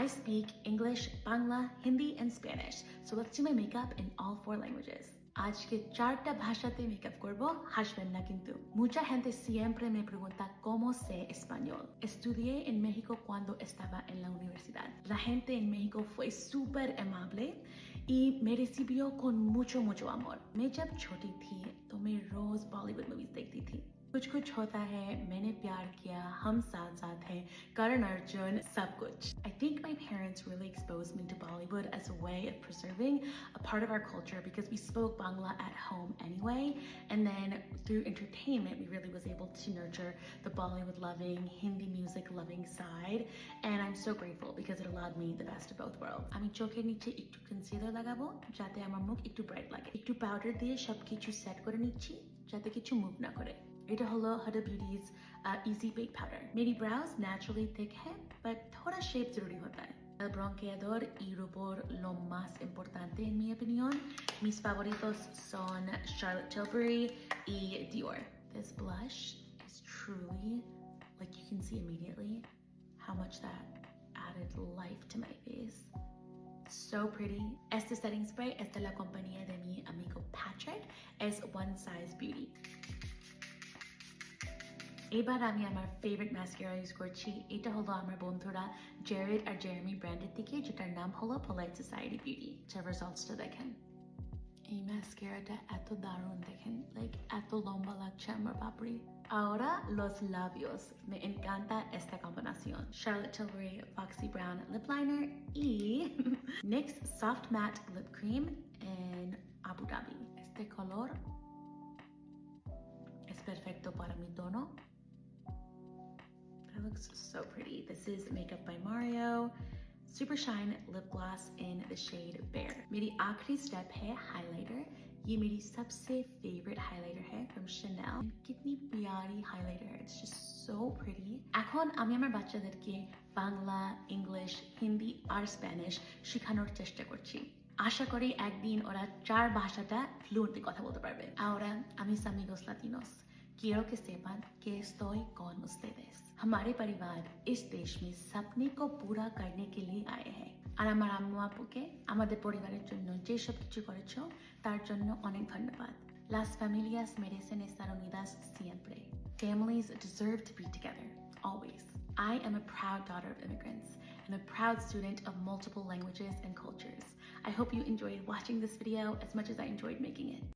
I speak English, Bangla, Hindi, and Spanish, so let's do my makeup in all 4 languages. আজকে 4টা ভাষাতে makeup করব, হাসবেন না কিন্তু. Mucha gente siempre me pregunta cómo sé español. Estudié en México cuando estaba en la universidad. La gente en México fue súper amable y me recibió con mucho amor. मैं जब छोटी थी तो मैं रोज बॉलीवुड मूवीज देखती थी. कुछ होता है, मैंने प्यार किया, हम साथ हैं, Karan Arjun, सब कुछ. I think my parents really exposed me to Bollywood as a way of preserving a part of our culture because we spoke Bangla at home anyway, and then through entertainment we really was able to nurture the Bollywood loving, Hindi music loving side, and I'm so grateful because it allowed me the best of both worlds. আমি চোখের নিচে একটু concealer লাগাবো যাতে আমার মুখ একটু bright লাগে. একটু পাউডার দিয়ে সবকিছু সেট করে নিচ্ছি যাতে কিছু মুভ না করে. এটা হলো Huda Beauty's Easy Bake Powder. मेरी brows naturally thick है, but थोड़ा shape जरूरी होता है. El bronceador y rubor lo más importante en mi opinión. Mis favoritos son Charlotte Tilbury y Dior. This blush is truly, like you can see immediately, how much that added life to my face. So pretty. Este setting spray es de la compañía de mi amigo Patrick. Es One Size Beauty. এবার আমি আমার favourite ম্যাসকারা use করছি. এটা হলো আমার বন্ধুরা Jared আর Jeremy ব্র্যান্ডের থেকে, যেটার নাম হলো Polite Society Beauty. রেজাল্টসটা দেখেন. এই ম্যাসকারাটা এত দারুণ, দেখেন, লাইক এত লম্বা লাগছে আমার বাপরে. Ahora los labios. Me encanta esta combinación. Charlotte Tilbury Foxy Brown Lip Liner y NYX Soft Matte Lip Cream en Abu Dhabi. Este color es perfecto para mi tono. That looks so pretty. This is Makeup by Mario Super Shine Lip Gloss in the shade Bear. मेरी आखिरी step है highlighter. ये मेरी सबसे favourite highlighter है from Chanel. कितनी प्यारी highlighter है. It's just so pretty. এখন আমি আমার বাচ্চাদেরকে বাংলা, ইংলিশ, হিন্দি আর স্প্যানিশ শেখানোর চেষ্টা করছি. আশা করি একদিন ওরা 4 ভাষাটা ফ্লুয়েন্টলি কথা বলতে পারবে. Ahora a mis amigos latinos, quiero que sepan que estoy con ustedes. हमारे परिवार इस देश में सपने को पूरा करने के लिए आए हैं. আর আমার আম্মু আপুকে আমাদের পরিবারের জন্য যে সব কিছু করেছো তার জন্য অনেক ধন্যবাদ. Las familias merecen estar unidas siempre. Families deserve to be together, always. I am a proud daughter of immigrants and a proud student of multiple languages and cultures. I hope you enjoyed watching this video as much as I enjoyed making it.